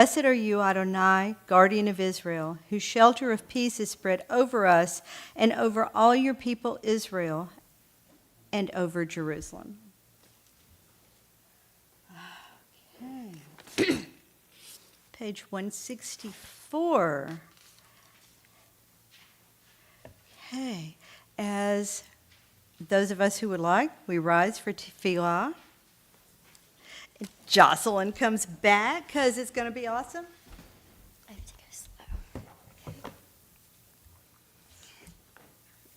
Blessed are you, Adonai, guardian of Israel, whose shelter of peace is spread over us and over all your people Israel and over Jerusalem. Okay. Page 164. Okay. As those of us who would like, we rise for tefillah. Jocelyn comes back because it's going to be awesome. I have to go slow.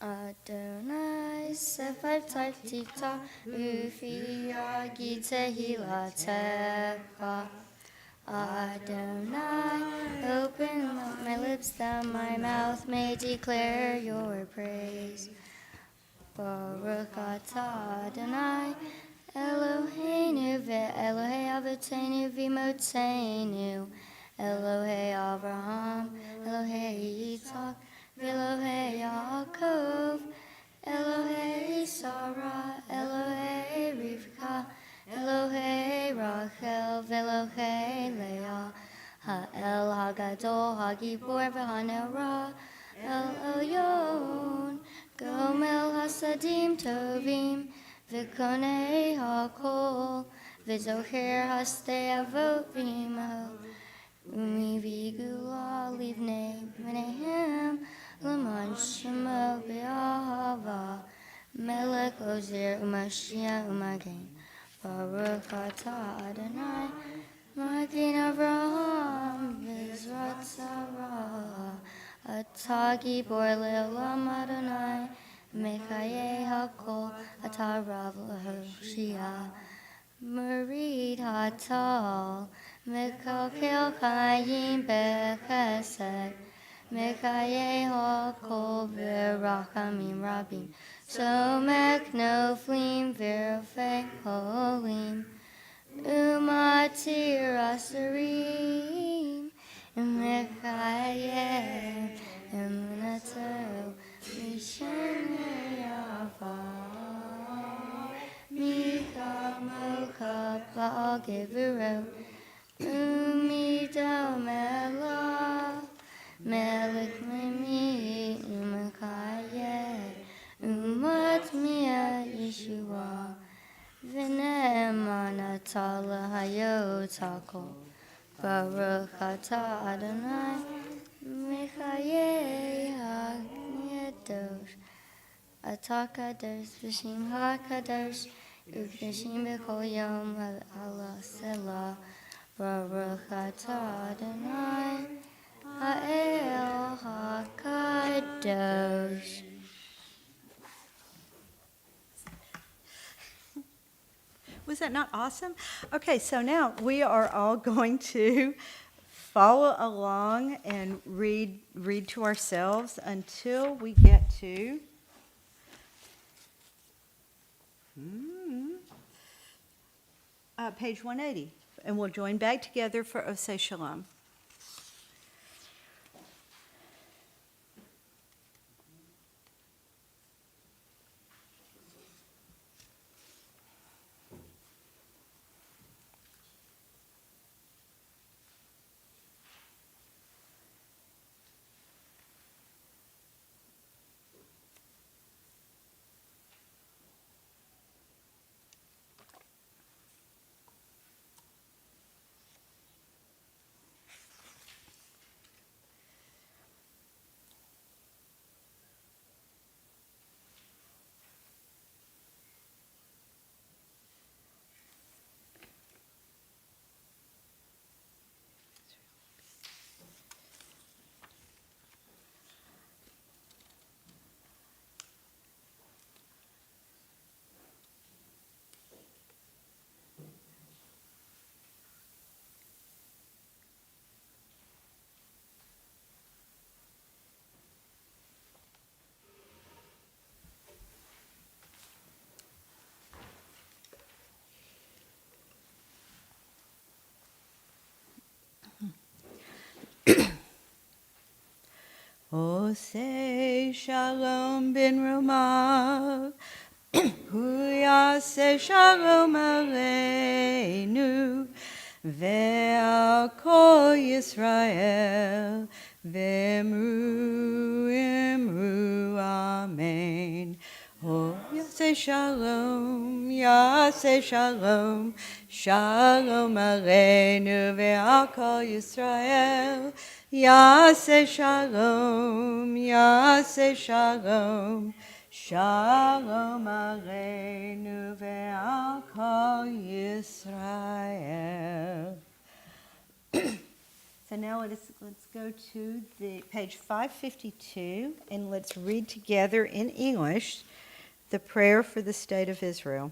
Adonai sefav tita ufi yagi tehilatecha. Adonai, open my lips that my mouth may declare your praise. Baruch atah Adonai, Eloheinu ve'Elohei Avotenu v'Imotenu, Elohei Avraham, Elohei Yitzhak, Elohei Yaakov, Elohei Sarah, Elohei Rivka, Elohei Rachel, Elohei Leah, Ha'el Hagadol, Hagibor v'Hanera, El Elyon, Gomel Hasadim Tovim, V'konei HaKol, V'zocher Hastei Avot V'imo, Umi V'gula Livnei B'neihem, L'man Shemo B'ahava, Melech Ozer U'Mashiach U'Magen, Baruch atah Adonai, Magen Avraham, V'ezrat Sarah, Atah Gibor Le'olam Adonai, Mechayei HaKol, Atah Rav L'Hoshia, Merid Hatal, Mekalkel Chayim Bechesed, Mechayei HaKol V'rachamim Rabim, Somek Noflim V'rofei Holim, Umatir Asarim, Mechayei Emunato, Mishenei Ava, Mika Mocha Baal Gevuro, Umido Melah, Melech Mimi, Umachayei, Umatmia Yeshua, V'ne'emanata lahayotako, Baruch atah Adonai, Mechayei ha'nedosh, Atah kadosh v'shem ha'kadosh, Uv'neshim b'chol yom ha'ala selah, Baruch atah Adonai, ha'el ha'kadosh. Was that not awesome? Okay, so now we are all going to follow along and read to ourselves until we get to page 180. And we'll join back together for Oseh Shalom. Oseh Shalom bin Romav, Hu Yaseh Shalom Aleinu, ve'al kol Yisrael, ve'emru emru amen. Oh, Yaseh Shalom, Yaseh Shalom, Shalom Aleinu ve'al kol Yisrael. Yaseh Shalom, Yaseh Shalom, Shalom Aleinu ve'al kol Yisrael. So now let's go to the page 552 and let's read together in English the prayer for the state of Israel.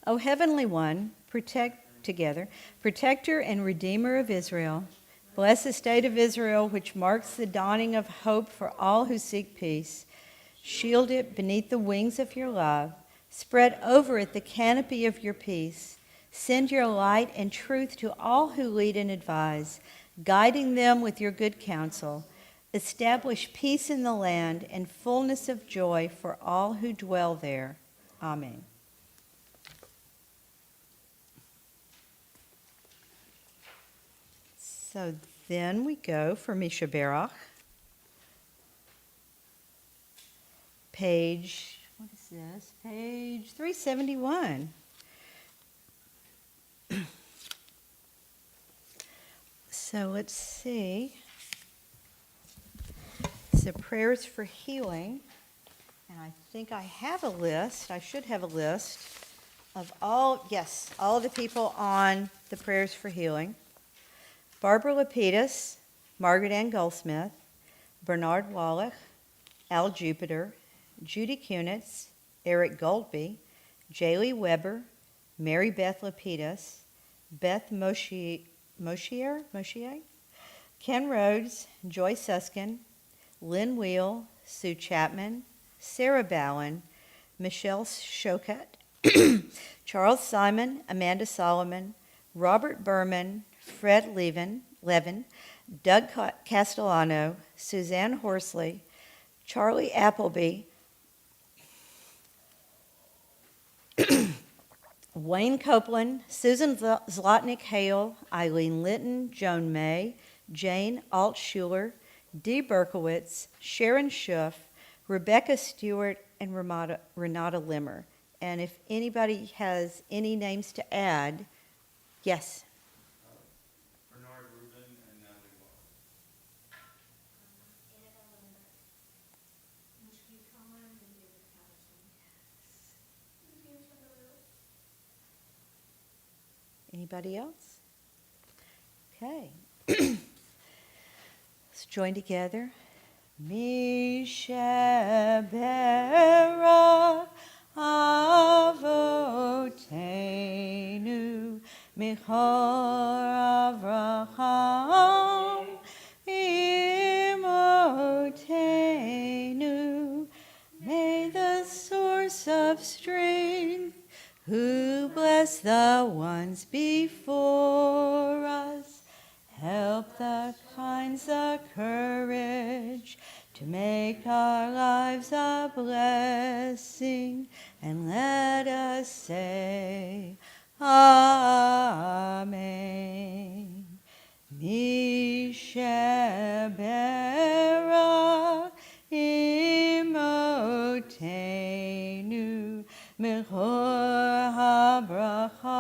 O Heavenly One, protector and redeemer of Israel, bless the state of Israel, which marks the dawning of hope for all who seek peace. Shield it beneath the wings of your love. Spread over it the canopy of your peace. Send your light and truth to all who lead and advise, guiding them with your good counsel. Establish peace in the land and fullness of joy for all who dwell there. Amen. So then we go for Misha Berach. Page, what is this? Page 371. So let's see. So prayers for healing. And I think I have a list. I should have a list of all the people on the prayers for healing. Barbara Lapidus, Margaret Ann Goldsmith, Bernard Wallach, Al Jupiter, Judy Kunitz, Eric Goldby, Jaylee Weber, Mary Beth Lapidus, Beth Moshier, Ken Rhodes, Joy Suskin, Lynn Wheel, Sue Chapman, Sarah Bowen, Michelle Shokat, Charles Simon, Amanda Solomon, Robert Berman, Fred Levin, Doug Castellano, Suzanne Horsley, Charlie Appleby, Wayne Copeland, Susan Zlotnick-Hale, Eileen Litton, Joan May, Jane Altschuler, Dee Berkowitz, Sharon Schuff, Rebecca Stewart, and Renata Limmer. And if anybody has any names to add, yes. Bernard Rubin and Natalie Wallace. Anybody else? Okay. Let's join together. Mishabera avotenu michor Avraham imotenu. May the source of strength, who bless the ones before us, help the kinds of courage to make our lives a blessing, and let us say, Amen. Mishabera imotenu mechor habracha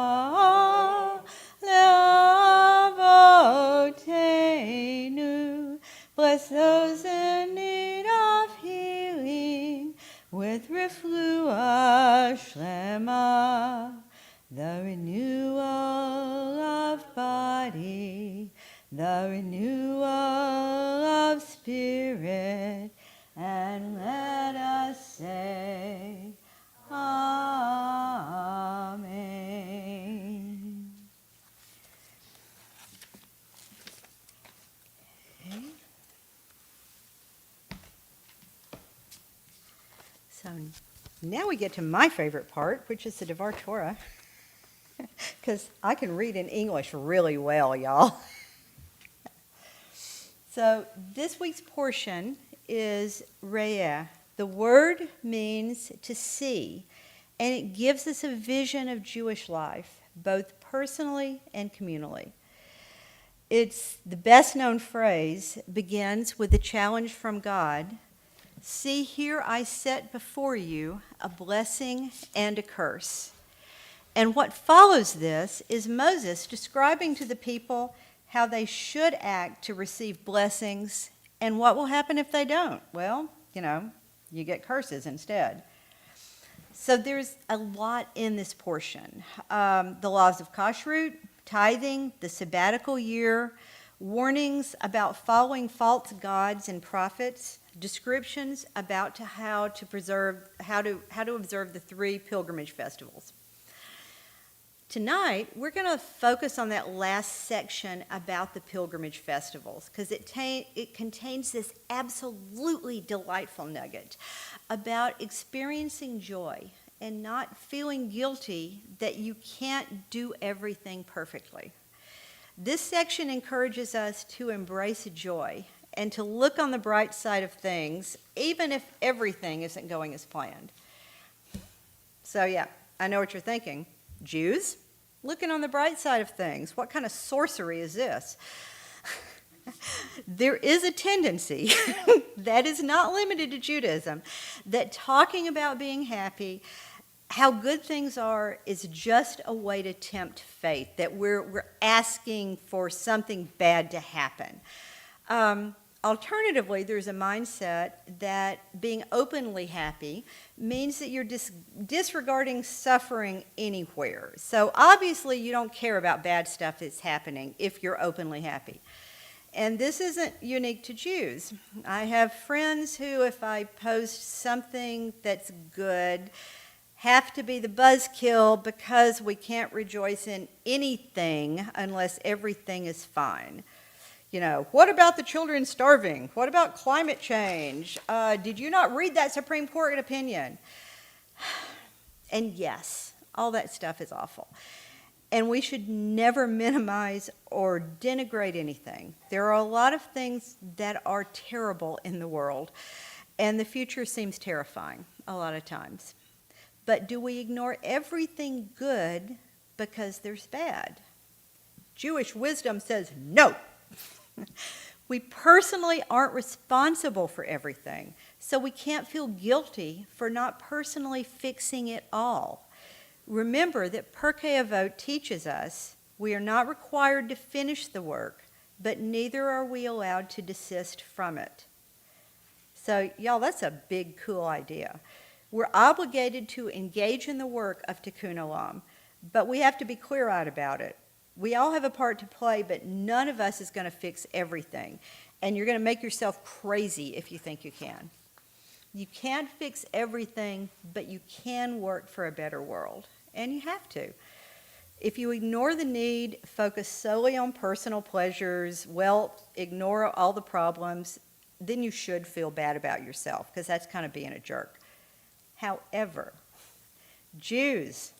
leavotenu. Bless those in need of healing with reflua shlema, the renewal of body, the renewal of spirit, and let us say, Amen. Okay. So now we get to my favorite part, which is the Devar Torah. because I can read in English really well, y'all. So this week's portion is Re'eh. The word means to see, and it gives us a vision of Jewish life, both personally and communally. It's the best known phrase, begins with the challenge from God. See, here I set before you a blessing and a curse. And what follows this is Moses describing to the people how they should act to receive blessings and what will happen if they don't. Well, you get curses instead. So there's a lot in this portion. The laws of kashrut, tithing, the sabbatical year, warnings about following false gods and prophets, descriptions about how to observe the 3 pilgrimage festivals. Tonight, we're going to focus on that last section about the pilgrimage festivals because it contains this absolutely delightful nugget about experiencing joy and not feeling guilty that you can't do everything perfectly. This section encourages us to embrace joy and to look on the bright side of things, even if everything isn't going as planned. So yeah, I know what you're thinking. Jews, looking on the bright side of things. What kind of sorcery is this? There is a tendency that is not limited to Judaism, that talking about being happy, how good things are, is just a way to tempt faith, that we're asking for something bad to happen. Alternatively, there's a mindset that being openly happy means that you're disregarding suffering anywhere. So obviously you don't care about bad stuff that's happening if you're openly happy. And this isn't unique to Jews. I have friends who, if I post something that's good, have to be the buzzkill because we can't rejoice in anything unless everything is fine. What about the children starving? What about climate change? Did you not read that Supreme Court opinion? And yes, all that stuff is awful. And we should never minimize or denigrate anything. There are a lot of things that are terrible in the world, and the future seems terrifying a lot of times. But do we ignore everything good because there's bad? Jewish wisdom says no. We personally aren't responsible for everything, so we can't feel guilty for not personally fixing it all. Remember that Pirkei Avot teaches us we are not required to finish the work, but neither are we allowed to desist from it. So, y'all, that's a big, cool idea. We're obligated to engage in the work of Tikkun Olam, but we have to be clear-eyed about it. We all have a part to play, but none of us is going to fix everything. And you're going to make yourself crazy if you think you can. You can't fix everything, but you can work for a better world. And you have to. If you ignore the need, focus solely on personal pleasures, ignore all the problems, then you should feel bad about yourself, because that's kind of being a jerk. However, Jews,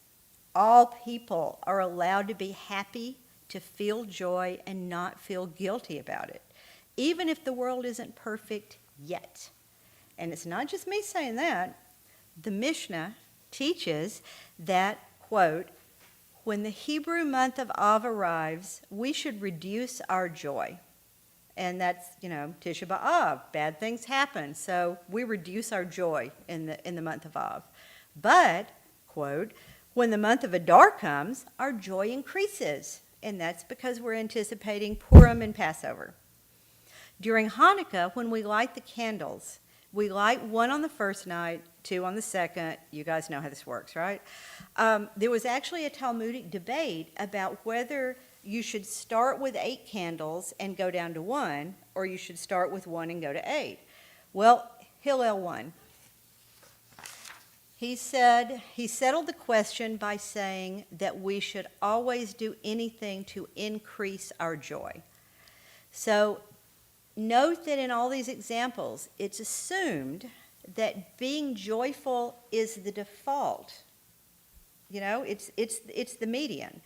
all people, are allowed to be happy, to feel joy, and not feel guilty about it, even if the world isn't perfect yet. And it's not just me saying that. The Mishnah teaches that, quote, when the Hebrew month of Av arrives, we should reduce our joy. And that's, Tisha B'Av. Bad things happen, so we reduce our joy in the month of Av. But, quote, when the month of Adar comes, our joy increases, and that's because we're anticipating Purim and Passover. During Hanukkah, when we light the candles, we light one on the first night, 2 on the second. You guys know how this works, right? There was actually a Talmudic debate about whether you should start with 8 candles and go down to 1, or you should start with 1 and go to 8. Well, Hillel won. He settled the question by saying that we should always do anything to increase our joy. So note that in all these examples, it's assumed that being joyful is the default, It's the median.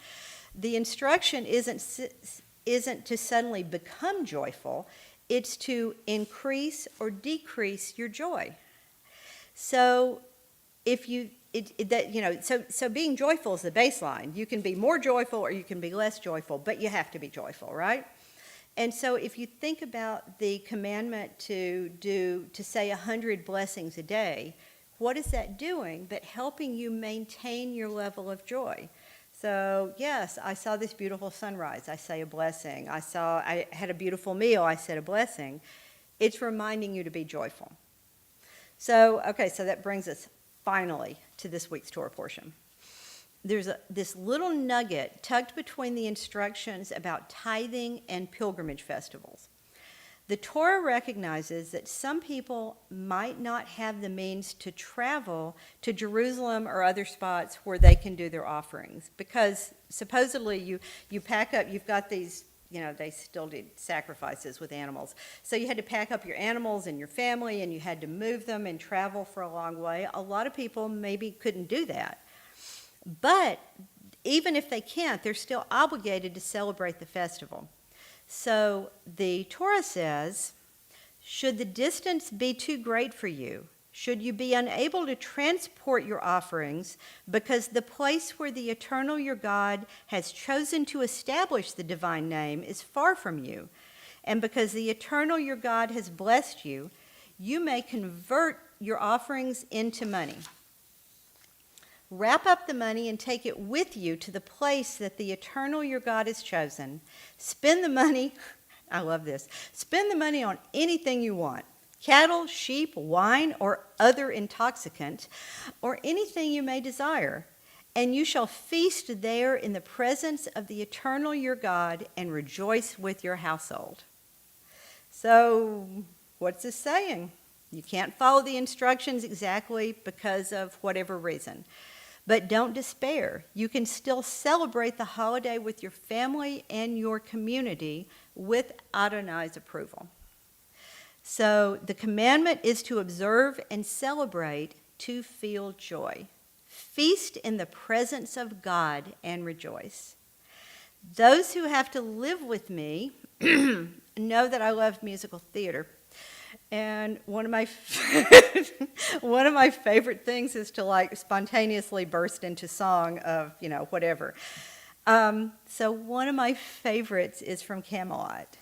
The instruction isn't to suddenly become joyful, it's to increase or decrease your joy. So if you so being joyful is the baseline. You can be more joyful or you can be less joyful, but you have to be joyful, right? And so if you think about the commandment to say 100 blessings a day, what is that doing but helping you maintain your level of joy? So yes, I saw this beautiful sunrise, I say a blessing. I had a beautiful meal, I said a blessing. It's reminding you to be joyful. So that brings us finally to this week's Torah portion. There's this little nugget tucked between the instructions about tithing and pilgrimage festivals. The Torah recognizes that some people might not have the means to travel to Jerusalem or other spots where they can do their offerings, because supposedly you pack up, you've got these, they still did sacrifices with animals. So you had to pack up your animals and your family, and you had to move them and travel for a long way. A lot of people maybe couldn't do that. But even if they can't, they're still obligated to celebrate the festival. So the Torah says, should the distance be too great for you, should you be unable to transport your offerings because the place where the eternal your God has chosen to establish the divine name is far from you, and because the eternal your God has blessed you, you may convert your offerings into money. Wrap up the money and take it with you to the place that the eternal your God has chosen. Spend the money, I love this, spend the money on anything you want, cattle, sheep, wine, or other intoxicant, or anything you may desire. And you shall feast there in the presence of the eternal your God and rejoice with your household. So, what's this saying? You can't follow the instructions exactly because of whatever reason. But don't despair. You can still celebrate the holiday with your family and your community with Adonai's approval. So the commandment is to observe and celebrate to feel joy. Feast in the presence of God and rejoice. Those who have to live with me know that I love musical theater. And one of my favorite things is to spontaneously burst into song of, whatever. So one of my favorites is from Camelot.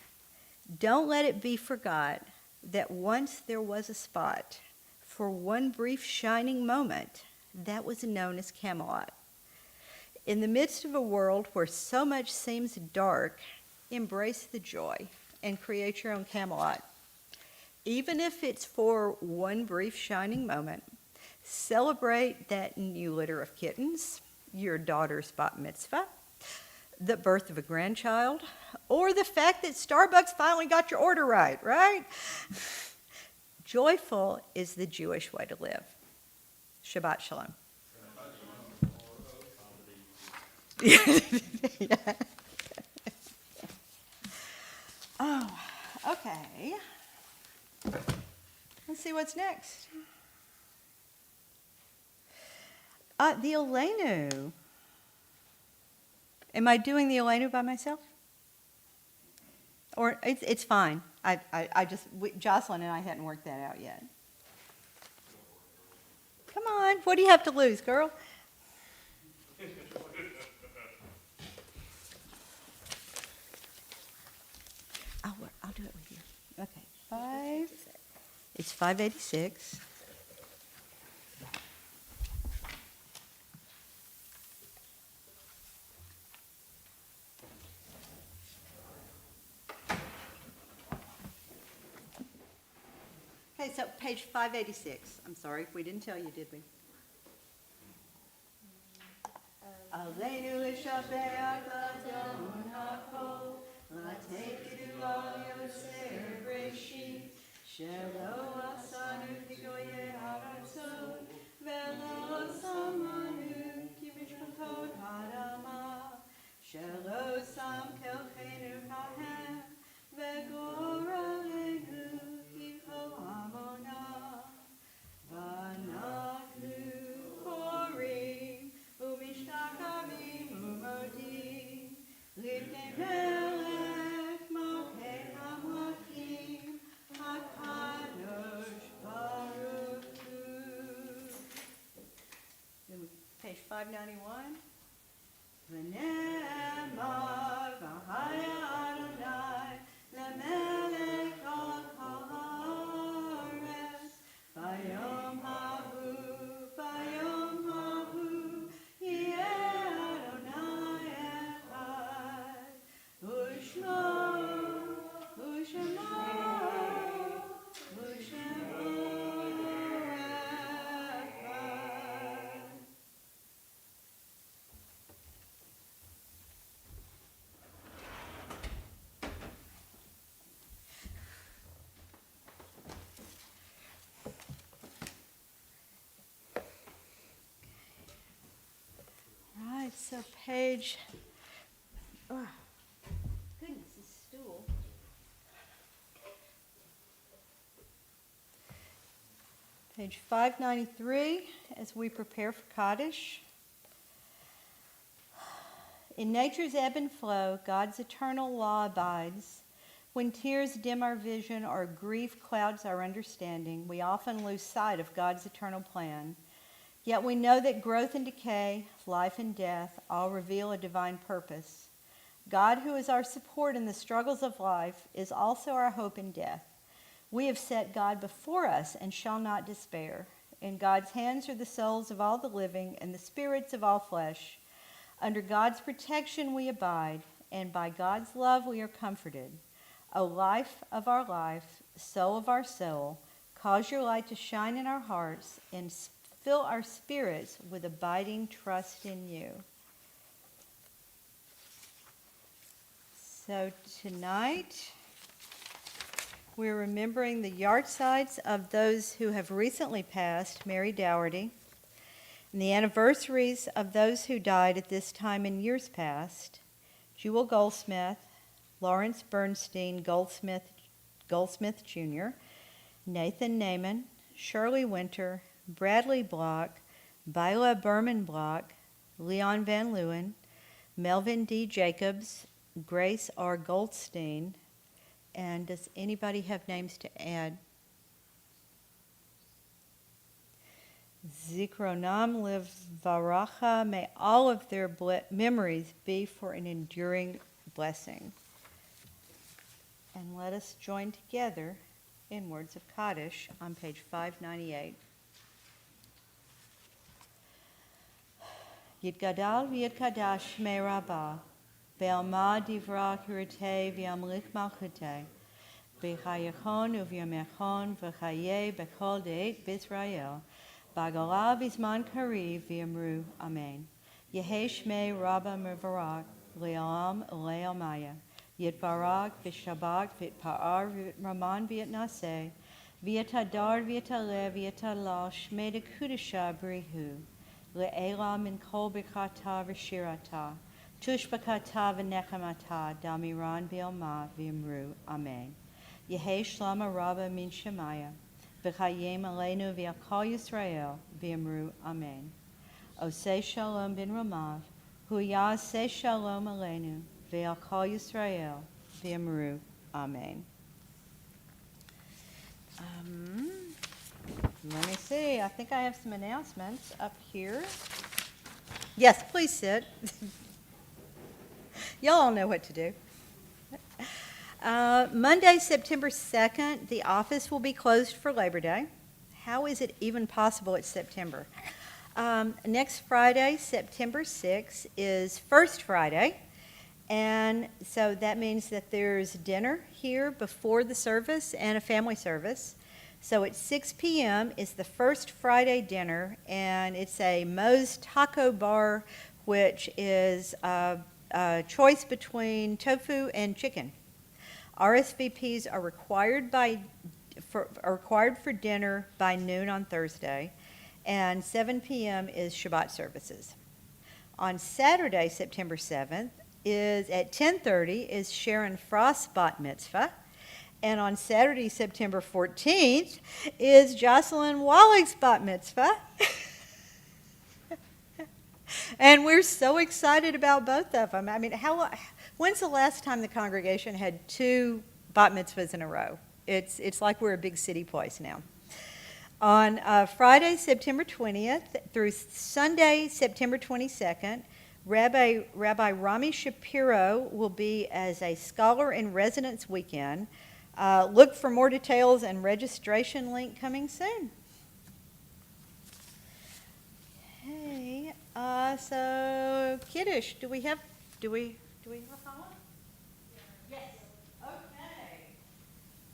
Don't let it be forgot that once there was a spot for one brief shining moment that was known as Camelot. In the midst of a world where so much seems dark, embrace the joy and create your own Camelot. Even if it's for one brief shining moment, celebrate that new litter of kittens, your daughter's bat mitzvah, the birth of a grandchild, or the fact that Starbucks finally got your order right? Joyful is the Jewish way to live. Shabbat shalom. Yeah. Oh, okay. Let's see what's next. The Elenu. Am I doing the Elenu by myself? Or it's fine. Jocelyn and I hadn't worked that out yet. Come on, what do you have to lose, girl? I'll do it with you. Okay, it's 586. Okay, so page 586. I'm sorry, we didn't tell you, did we? Aleinu l'shabeach l'adon ha'kol, l'tekedu al yoser b'reshit, shelo asanu kigoye haratzot, velo samanu ki mishpatot ha'adama, shelo sam kelchenu kahem, v'goralenu ki kol amona, v'anachnu korim, 591. V'ne'emar v'haya Adonai lemelech al haaretz v'yom hahu yeh Adonai echad u'shmo u'shemo u'shemo echad. Right, so page, oh, goodness, this stool. Page 593, as we prepare for Kaddish. In nature's ebb and flow, God's eternal law abides. When tears dim our vision or grief clouds our understanding, we often lose sight of God's eternal plan. Yet we know that growth and decay, life and death, all reveal a divine purpose. God, who is our support in the struggles of life, is also our hope in death. We have set God before us and shall not despair. In God's hands are the souls of all the living and the spirits of all flesh. Under God's protection we abide, and by God's love we are comforted. O life of our life, soul of our soul, cause your light to shine in our hearts and fill our spirits with abiding trust in you. So tonight, we're remembering the yahrzeits of those who have recently passed, Mary Dougherty, and the anniversaries of those who died at this time in years past, Jewel Goldsmith, Lawrence Bernstein Goldsmith Jr., Nathan Naiman, Shirley Winter, Bradley Block, Bila Berman Block, Leon Van Leeuwen, Melvin D. Jacobs, Grace R. Goldstein, and does anybody have names to add? Zikronam Livaracha, may all of their memories be for an enduring blessing. And let us join together in words of Kaddish on page 598. Yitgadal v'yitkadash me rabbah, be'alma divra kirete v'yamlich malchute, b'chayachon u'v'yamechon v'chaye b'chol de'et b'Israel, b'agala v'zman kariv v'yamru amen. Yehi shmei rabbah mevarak, le'alam le'almaya, yitbarak v'shabak v'itpa'ar v'raman v'yitnaseh, v'yitadar v'yitaleh v'yitalal shmei dekudesha brihu, le'ela min kol b'chata v'shirata, tushbakata v'nechamata, damiran v'yalma v'yamru amen. Yehi shlama rabba min shemaya, v'chayim aleinu v'yakal Yisrael v'yamru amen. Oseh shalom bin Ramav, hu yaseh shalom aleinu v'yakal Yisrael v'yamru amen. Let me see. I think I have some announcements up here. Yes, please sit. Y'all all know what to do. Monday, September 2nd, the office will be closed for Labor Day. How is it even possible it's September? Next Friday, September 6th, is First Friday. And so that means that there's dinner here before the service and a family service. So at 6 p.m. is the First Friday dinner, and it's a Moe's Taco Bar, which is a choice between tofu and chicken. RSVPs are required for dinner by noon on Thursday, and 7 p.m. is Shabbat services. On Saturday, September 7th, is at 10:30 is Sharon Frost's bat mitzvah. And on Saturday, September 14th, is Jocelyn Wallach's bat mitzvah. And we're so excited about both of them. I mean, when's the last time the congregation had two bat mitzvahs in a row? It's like we're a big city place now. On Friday, September 20th through Sunday, September 22nd, Rabbi Rami Shapiro will be as a scholar in residence weekend. Look for more details and registration link coming soon. Okay, so Kiddush, do we have a follow? Yes. Okay.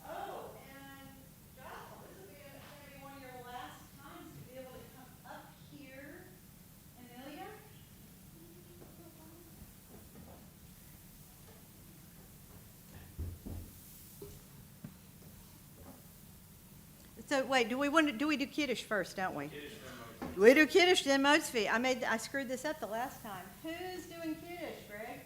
Oh, and Jocelyn, this will be gonna be one of your last times to be able to come up here. Amelia? So wait, do we do Kiddush first, don't we? We do Kiddush, then Motzvi. I screwed this up the last time. Who's doing Kiddush, Greg?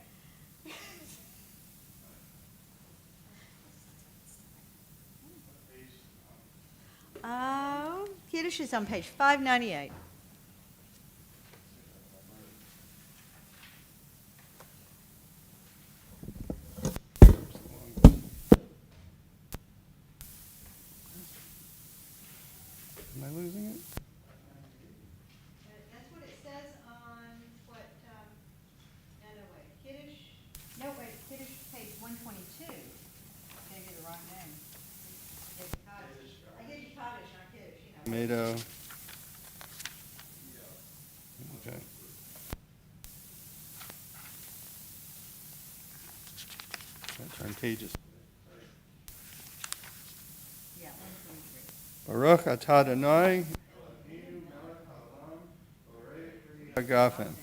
Kiddush is on page 598. Am I losing it? That's what it says on Kiddush page 122. I gave you the wrong name. I gave you Kaddish, not Kiddush, you know. Tomato. Okay. Gotta turn pages. Yeah, 123. Baruch atah Adonai, Eloheinu melech haolam, borei pri hagafen.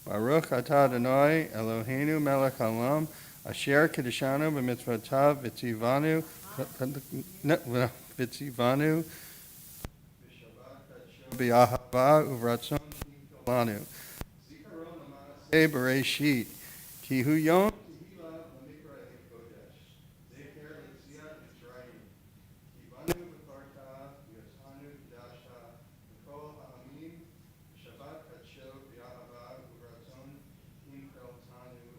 Baruch atah Adonai, Eloheinu melech haolam, asher kiddushanu b'mitzvotav v'tzivanu b'Shabbat b'Ahava uvratzon lanu. Zikaron l'manaseh Bereshit, ki hu yom tehila l'mikra kodesh. Zeker l'tziat Mitzrayim. Ki banu b'karta v'yotanu k'dashta v'kol ha'amim Shabbat kadsho b'Ahava uvratzon imcheltanu.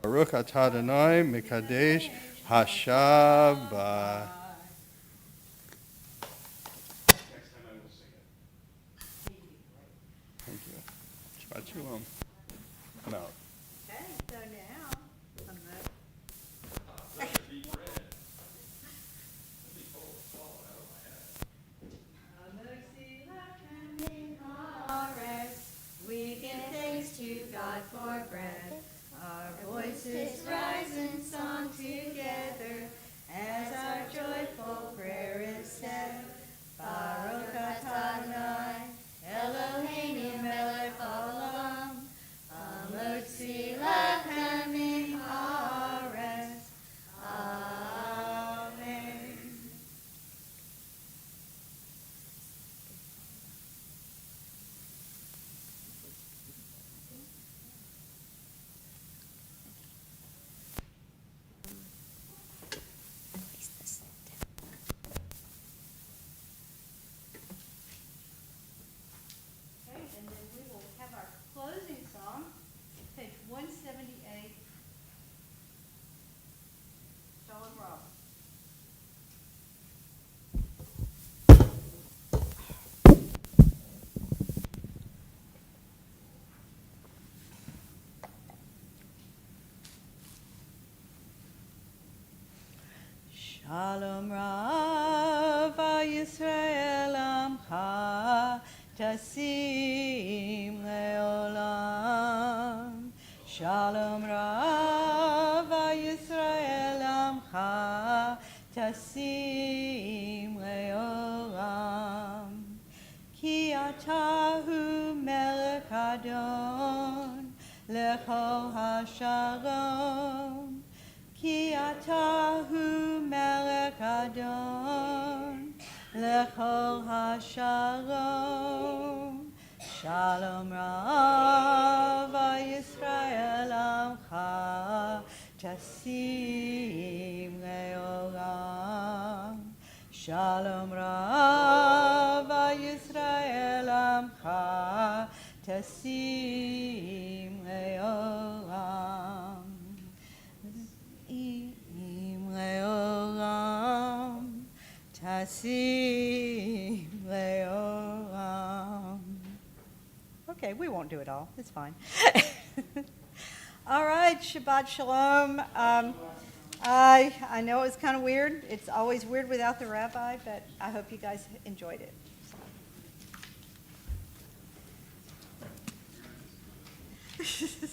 Baruch atah Adonai mikadesh hashabbat. Next time I will sing it. Thank you. Shabbat shalom. I'm out. Okay, so now, Let it be read. Let me pull it all out of my head. we give thanks to God for breath. Our voices rise in song together as our joyful prayer is said. Baruch atah Adonai, Eloheinu melech haolam, hamotzi lechem min haaretz. Amen. Okay, and then we will have our closing song, page 178, Shalom Rob. Shalom Rav Yisrael Amcha Tasim Leolam. Shalom Rav Yisrael Amcha Tasim Leolam. Ki atahu melech adon lechol hashalom. Ki atahu melech adon lechol hashalom. Shalom Rav Yisrael Amcha Tasim Leolam. Shalom Rav Yisrael Amcha Tasim Leolam. Im Leolam Tasim okay. We won't do it all. It's fine. All right, Shabbat Shalom. I know it was kind of weird. It's always weird without the rabbi, but I hope you guys enjoyed it. So.